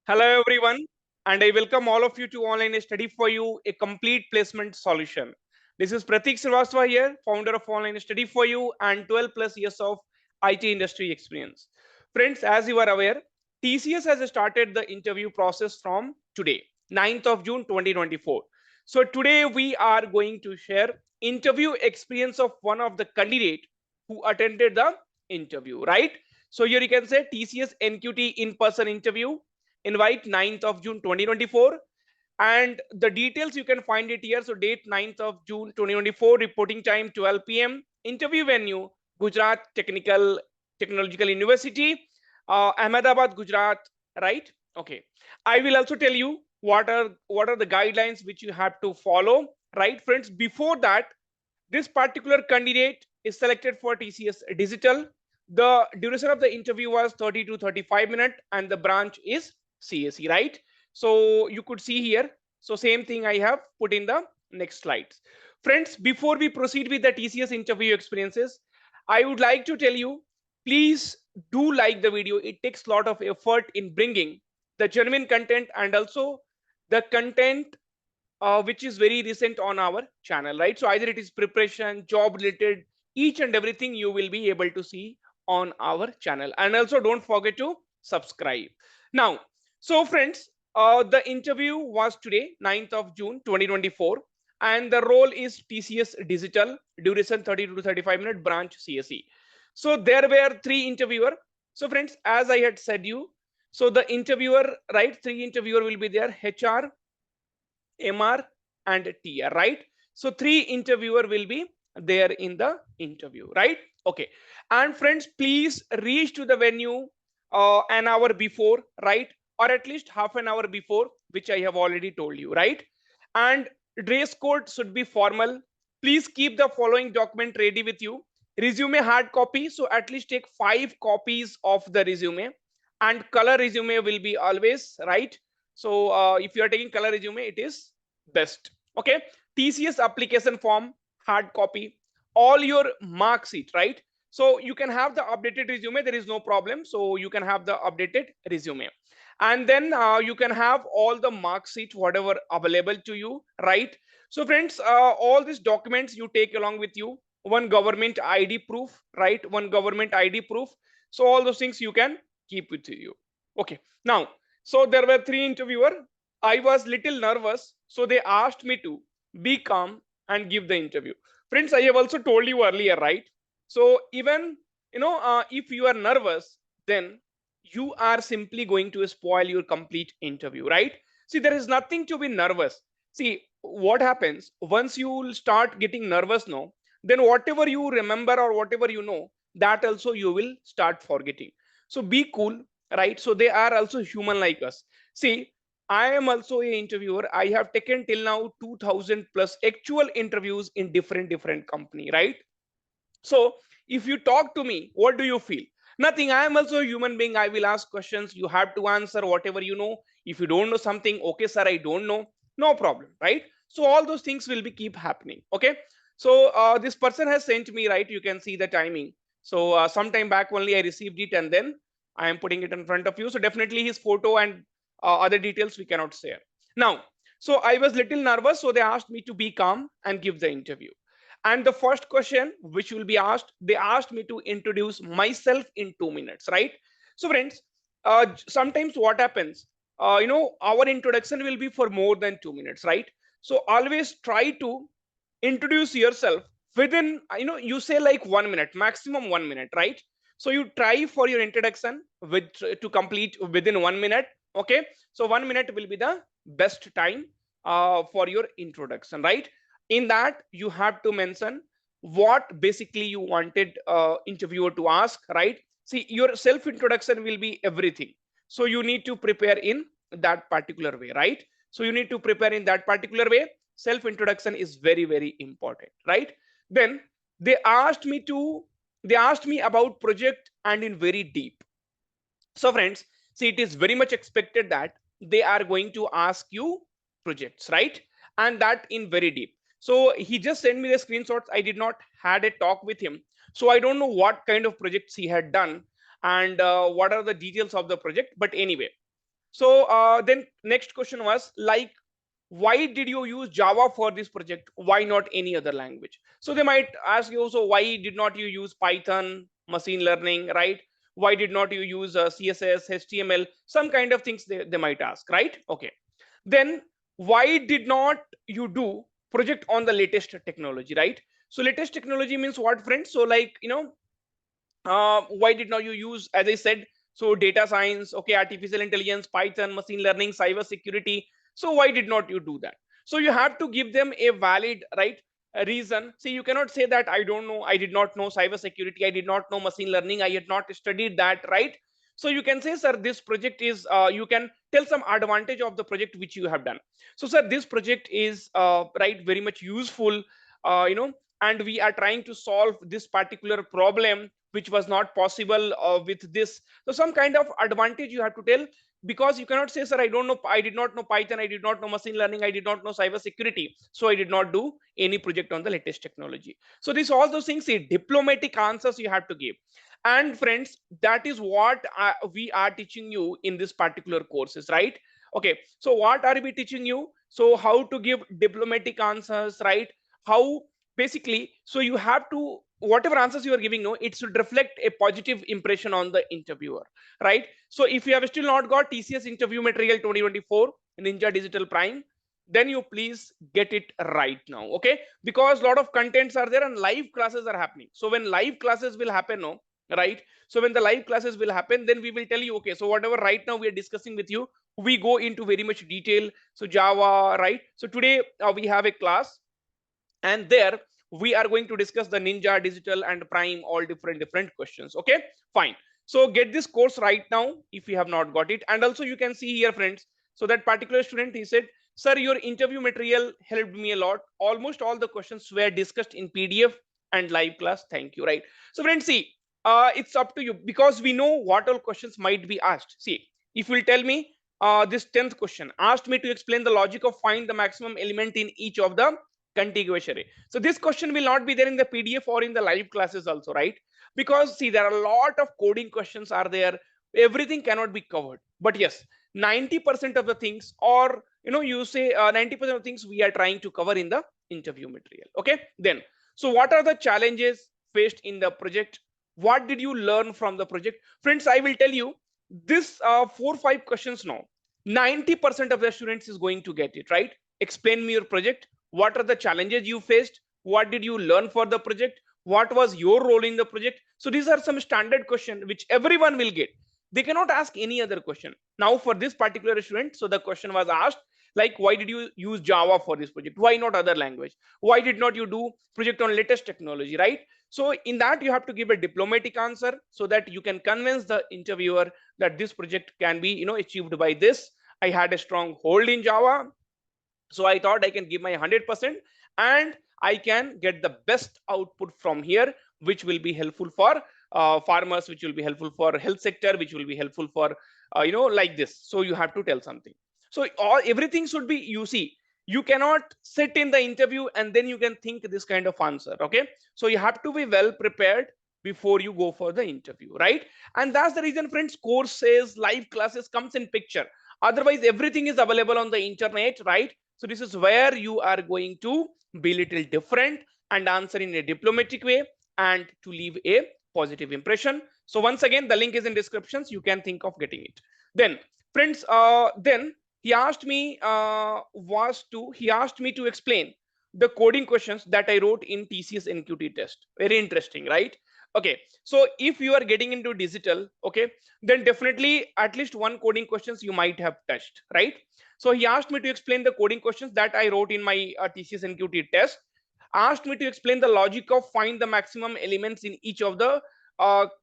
Hello everyone, and I welcome all of you to Online Study for You, a complete placement solution. This is Pratik Srivastava here, founder of Online Study for You and 12 plus years of IT industry experience. Friends, as you are aware, TCS has started the interview process from today, 9th of June 2024. So today we are going to share interview experience of one of the candidate who attended the interview, right? So here you can say TCS NQT in-person interview invite 9th of June 2024, and the details you can find it here. So date 9th of June 2024, reporting time 12 p.m, interview venue Gujarat Technological University, Ahmedabad, Gujarat, right? Okay, I will also tell you what are the guidelines which you have to follow, right friends. Before that, this particular candidate is selected for TCS Digital. The duration of the interview was 30 to 35 minutes, and the branch is CSE, right? So you could see here. So same thing I have put in the next slides. Friends, before we proceed with the TCS interview experiences, I would like to tell you, please do like the video. It takes a lot of effort in bringing the genuine content and also the content which is very recent on our channel, right? So either it is preparation, job related, each and everything you will be able to see on our channel. And also don't forget to subscribe. Now, so friends, the interview was today, 9th of June 2024, and the role is TCS Digital, duration 30 to 35 minute, branch CSE. So there were three interviewer. So friends, as I had said you, so the interviewer, right? Three interviewer will be there: HR, MR, and TR, right? So three interviewer will be there in the interview, right? Okay. And friends, please reach to the venue an hour before, right? Or at least half an hour before, which I have already told you, right? And dress code should be formal. Please keep the following document ready with you: resume hard copy, so at least take 5 copies of the resume, and color resume will be always, right? So if you are taking color resume, it is best. Okay. TCS application form, hard copy, all your mark sheet, right? So you can have the updated resume, there is no problem. So you can have the updated resume, and then you can have all the mark sheet whatever available to you, right? So friends, all these documents you take along with you, one government ID proof, right? One government ID proof. So all those things you can keep with you. Okay. Now, so there were three interviewer. I was little nervous, so they asked me to be calm and give the interview. Friends, I have also told you earlier, right? So even if you are nervous, then you are simply going to spoil your complete interview, right? See, there is nothing to be nervous. See, what happens once you start getting nervous now, then whatever you remember or whatever you know, that also you will start forgetting. So be cool, right? So they are also human like us. See, I am also a interviewer. I have taken till now 2000 plus actual interviews in different company, right? So if you talk to me, what do you feel? Nothing. I am also a human being. I will ask questions. You have to answer whatever you know. If you don't know something, okay, sir, I don't know. No problem, right? So all those things will be keep happening. Okay. So this person has sent me, right? You can see the timing. So sometime back only I received it, and then I am putting it in front of you. So definitely his photo and other details we cannot share now. So I was little nervous, so they asked me to be calm and give the interview. And the first question which will be asked, they asked me to introduce myself in 2 minutes, right? So friends, sometimes what happens, our introduction will be for more than 2 minutes, right? So always try to introduce yourself within, you say like 1 minute, maximum 1 minute, right? So you try for your introduction with to complete within 1 minute. Okay. So 1 minute will be the best time for your introduction, right? In that you have to mention what basically you wanted interviewer to ask, right? See, your self introduction will be everything, so you need to prepare in that particular way, right? So you need to prepare in that particular way. Self introduction is very important, right? Then they asked me to they asked me about project and in very deep. So friends, see, it is very much expected that they are going to ask you projects, right? And that in very deep. So he just sent me the screenshots. I did not had a talk with him, so I don't know what kind of projects he had done and what are the details of the project. But anyway, So then next question was like, why did you use Java for this project? Why not any other language? So they might ask you also, why did not you use Python, machine learning, right? Why did not you use CSS, HTML? Some kind of things they might ask, right? Okay. Then why did not you do project on the latest technology, right? So latest technology means what, friends? So like, why did not you use, as I said, so data science, okay, artificial intelligence, Python, machine learning, cyber security. So why did not you do that? So you have to give them a valid, right, a reason. See, you cannot say that I don't know, I did not know cyber security, I did not know machine learning, I had not studied that, right? So you can say, sir, this project is, you can tell some advantage of the project which you have done. So sir, this project is right, very much useful, and we are trying to solve this particular problem which was not possible with this. So some kind of advantage you have to tell, because you cannot say, sir, I don't know, I did not know Python, I did not know machine learning, I did not know cyber security, so I did not do any project on the latest technology. So this, all those things, see, diplomatic answers you have to give. And friends, that is what we are teaching you in this particular courses, right? Okay, so what are we teaching you? So how to give diplomatic answers, right? How, basically, so you have to, whatever answers you are giving, no, it should reflect a positive impression on the interviewer, right? So if you have still not got TCS interview material 2024 Ninja Digital Prime, then you please get it right now, okay? Because a lot of contents are there and live classes are happening. So when live classes will happen, no, right? So when the live classes will happen, then we will tell you, okay, so whatever right now we are discussing with you, we go into very much detail. So Java, right? So today we have a class, and there we are going to discuss the Ninja Digital and Prime, all different questions, okay? Fine. So get this course right now if you have not got it. And also you can see here, friends, so that particular student, he said, sir, your interview material helped me a lot, almost all the questions were discussed in PDF and live class, thank you, right? So friends, see, it's up to you, because we know what all questions might be asked. See, if you will tell me, this 10th question asked me to explain the logic of find the maximum element in each of the contiguous array. So this question will not be there in the PDF or in the live classes also, right? Because see, there are a lot of coding questions are there. Everything cannot be covered. But yes, 90% of the things, or you say 90% of things we are trying to cover in the interview material. Okay, then, so what are the challenges faced in the project? What did you learn from the project? Friends, I will tell you this 4-5 questions now. 90% of the students is going to get it, right? Explain me your project. What are the challenges you faced? What did you learn for the project? What was your role in the project? So these are some standard questions which everyone will get. They cannot ask any other question. Now for this particular student, so the question was asked like, why did you use Java for this project? Why not other language? Why did not you do project on latest technology, right? So in that you have to give a diplomatic answer so that you can convince the interviewer that this project can be achieved by this. I had a strong hold in Java, so I thought I can give my 100% and I can get the best output from here, which will be helpful for farmers, which will be helpful for health sector, which will be helpful for like this. So you have to tell something. So everything should be, you see, you cannot sit in the interview and then you can think this kind of answer, okay? So you have to be well prepared before you go for the interview, right? And that's the reason, friends, courses, live classes comes in picture. Otherwise everything is available on the internet, right? So this is where you are going to be little different and answer in a diplomatic way and to leave a positive impression. So once again, the link is in descriptions. You can think of getting it. Then, friends, then he asked me he asked me to explain the coding questions that I wrote in TCS NQT test. Very interesting, right? Okay, so if you are getting into digital, okay, then definitely at least one coding questions you might have touched, right? So he asked me to explain the coding questions that I wrote in my TCS NQT test. Asked me to explain the logic of find the maximum elements in each of the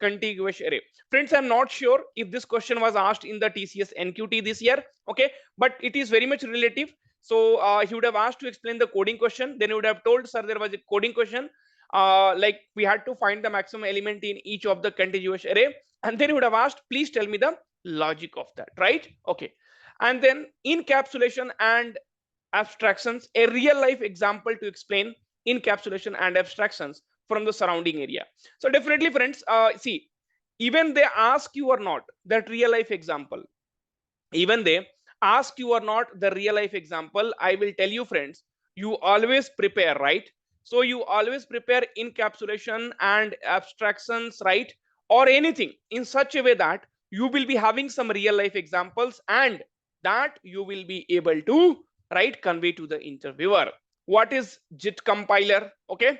contiguous array. Friends, I'm not sure if this question was asked in the TCS NQT this year, okay, but it is very much relative. So he would have asked to explain the coding question. Then he would have told, sir, there was a coding question. Like we had to find the maximum element in each of the contiguous array. And then he would have asked, please tell me the logic of that, right? Okay. And then encapsulation and abstractions, a real life example to explain encapsulation and abstractions from the surrounding area. So definitely, friends, see, even they ask you or not that real life example, even they ask you or not the real life example, I will tell you friends, you always prepare, right? So you always prepare encapsulation and abstractions, right? Or anything in such a way that you will be having some real life examples, and that you will be able to, right, convey to the interviewer. What is JIT compiler? Okay.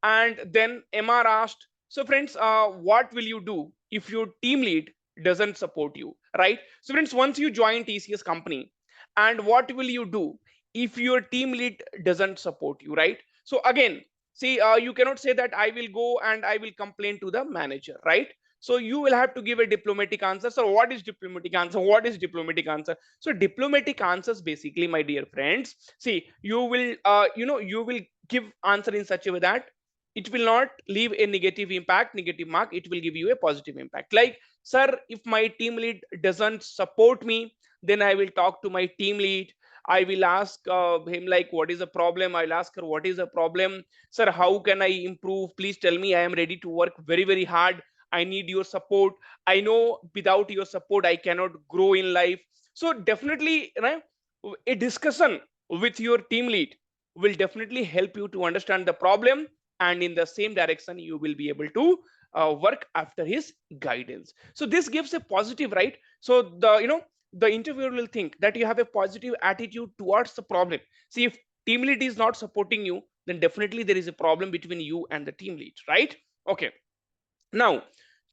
And then MR asked, so friends, what will you do if your team lead doesn't support you, right? So friends, once you join TCS company, and what will you do if your team lead doesn't support you, right? So again, see, you cannot say that I will go and I will complain to the manager, right? So you will have to give a diplomatic answer. So what is diplomatic answer? What is diplomatic answer? So diplomatic answers basically, my dear friends, see, you will you will give answer in such a way that it will not leave a negative impact, negative mark. It will give you a positive impact. Like, sir, if my team lead doesn't support me, then I will talk to my team lead. I will ask him like, what is the problem? I'll ask her, what is the problem? Sir, how can I improve? Please tell me. I am ready to work very, very hard. I need your support. I know without your support I cannot grow in life. So definitely, you know, a discussion with your team lead will definitely help you to understand the problem, and in the same direction you will be able to work after his guidance. So this gives a positive, right? So the interviewer will think that you have a positive attitude towards the problem. See, if team lead is not supporting you, then definitely there is a problem between you and the team lead, right? Okay. Now,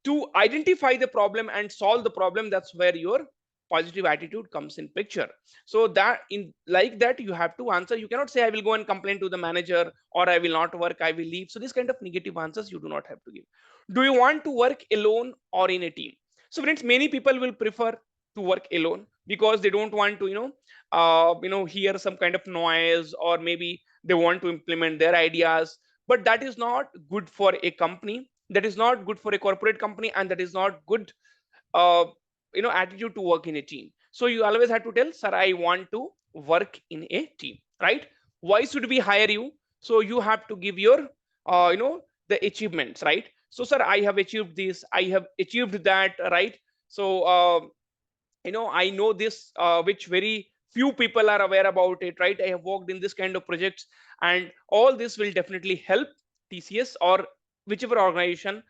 to identify the problem and solve the problem, that's where your positive attitude comes in picture. So that in like that you have to answer. You cannot say I will go and complain to the manager, or I will not work, I will leave. So this kind of negative answers you do not have to give. Do you want to work alone or in a team? So friends, many people will prefer to work alone because they don't want to hear some kind of noise, or maybe they want to implement their ideas. But that is not good for a company, that is not good for a corporate company, and that is not good uh, attitude to work in a team. So you always have to tell, sir, I want to work in a team, right? Why should we hire you? So you have to give your the achievements, right? So sir, I have achieved this, I have achieved that, right? So I know this, which very few people are aware about it, right? I have worked in this kind of projects, and all this will definitely help TCS or whichever organization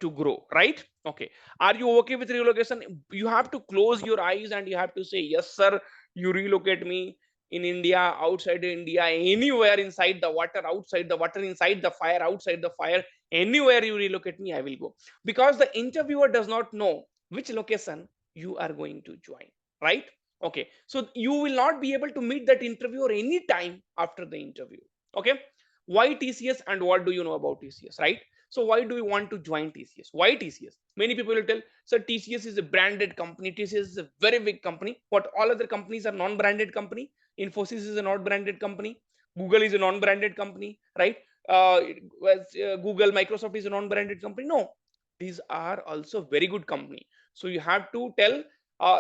to grow, right? Okay. Are you okay with relocation? You have to close your eyes and you have to say, yes sir, you relocate me in India, outside India, anywhere, inside the water, outside the water, inside the fire, outside the fire, anywhere you relocate me, I will go. Because the interviewer does not know which location you are going to join, right? Okay. So you will not be able to meet that interviewer any time after the interview. Okay. Why TCS and what do you know about TCS, right? So why do you want to join TCS? Why TCS? Many people will tell, sir, TCS is a branded company, TCS is a very big company. What, all other companies are non-branded company? Infosys is a non-branded company, Google is a non-branded company, right? Google, Microsoft is a non-branded company? No, these are also very good company. So you have to tell,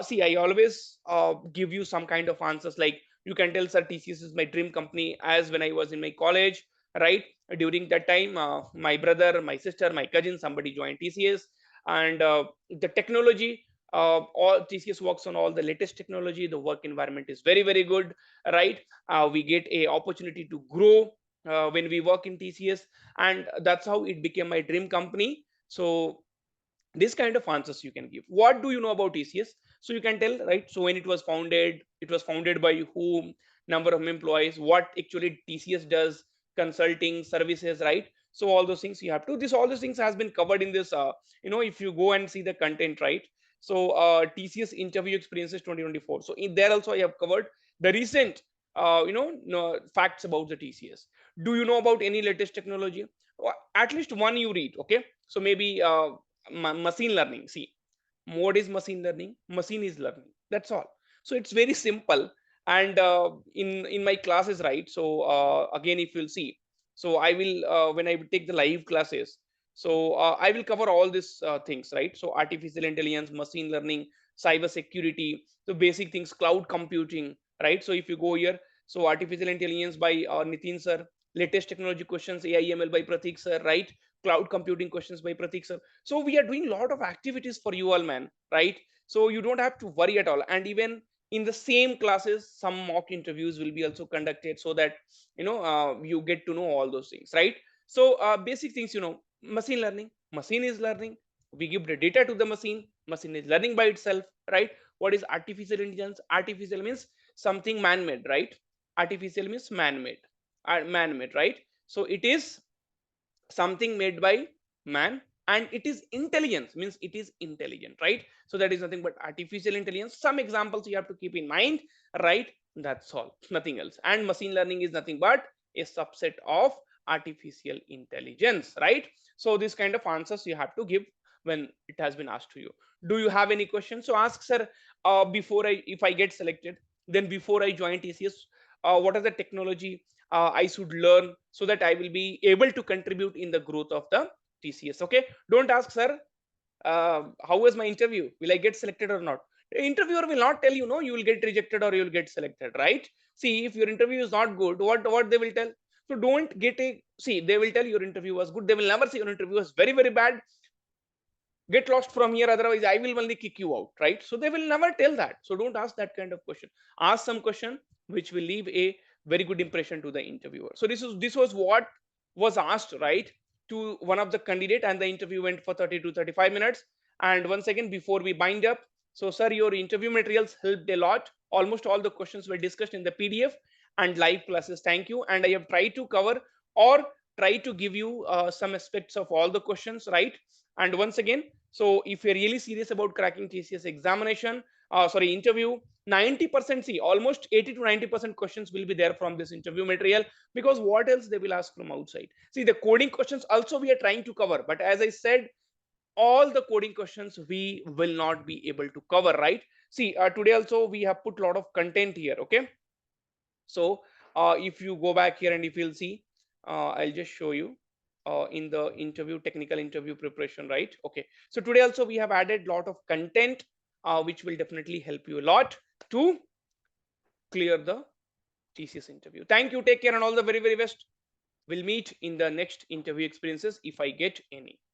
see, I always give you some kind of answers, like you can tell, sir, TCS is my dream company, as when I was in my college, right? During that time, my brother, my sister, my cousin, somebody joined TCS. And the technology, all TCS works on all the latest technology. The work environment is very, very good, right? We get a opportunity to grow when we work in TCS, and that's how it became my dream company. So this kind of answers you can give. What do you know about TCS? So you can tell, right? So when it was founded by whom, number of employees, what actually TCS does, consulting services, right? So all those things you have to, this all those things has been covered in this, if you go and see the content, right? So TCS interview experiences 2024, so in there also I have covered the recent no, facts about the TCS. Do you know about any latest technology? At least one you read, okay? So maybe machine learning. See, mode is machine learning, machine is learning, that's all. So it's very simple. And in my classes, right? So again, if you'll see, so I will when I take the live classes, so I will cover all these things, right? So artificial intelligence, machine learning, cyber security, so basic things, cloud computing, right? So if you go here, so artificial intelligence by Nitin sir, latest technology questions, AIML by Pratik sir, right? Cloud computing questions by Pratik sir. So we are doing a lot of activities for you all, man, right? So you don't have to worry at all. And even in the same classes, some mock interviews will be also conducted, so that you get to know all those things, right? So basic things, machine learning, machine is learning. We give the data to the machine, machine is learning by itself, right? What is artificial intelligence? Artificial means something man-made, right? Artificial means man-made, man-made, right? So it is something made by man, and it is intelligence means it is intelligent, right? So that is nothing but artificial intelligence. Some examples you have to keep in mind, right? That's all, nothing else. And machine learning is nothing but a subset of artificial intelligence, right? So this kind of answers you have to give when it has been asked to you. Do you have any questions? So ask, sir, before I if I get selected, then before I join TCS, what are the technology I should learn, so that I will be able to contribute in the growth of the TCS. Okay, don't ask, sir, how was my interview? Will I get selected or not? The interviewer will not tell you, no, you will get rejected or you will get selected, right? See, if your interview is not good, what they will tell? So don't get a see. They will tell your interview was good. They will never say your interview was very very bad. Get lost from here, otherwise I will only kick you out, right? So they will never tell that. So don't ask that kind of question. Ask some question which will leave a very good impression to the interviewer. So this was what was asked, right, to one of the candidate, and the interview went for 30 to 35 minutes. And once again, before we bind up, so sir, your interview materials helped a lot. Almost all the questions were discussed in the PDF and live classes. Thank you. And I have tried to cover or try to give you some aspects of all the questions, right? And once again, so if you're really serious about cracking TCS examination, sorry, interview, 90%, see, almost 80 to 90% questions will be there from this interview material, because what else they will ask from outside? See, the coding questions also we are trying to cover, but as I said, all the coding questions we will not be able to cover, right? See, today also we have put a lot of content here, okay? So if you go back here and if you'll see, I'll just show you in the interview, technical interview preparation, right? Okay, so today also we have added a lot of content which will definitely help you a lot to clear the TCS interview. Thank you, take care, and all the very very best. We'll meet in the next interview experiences if I get any.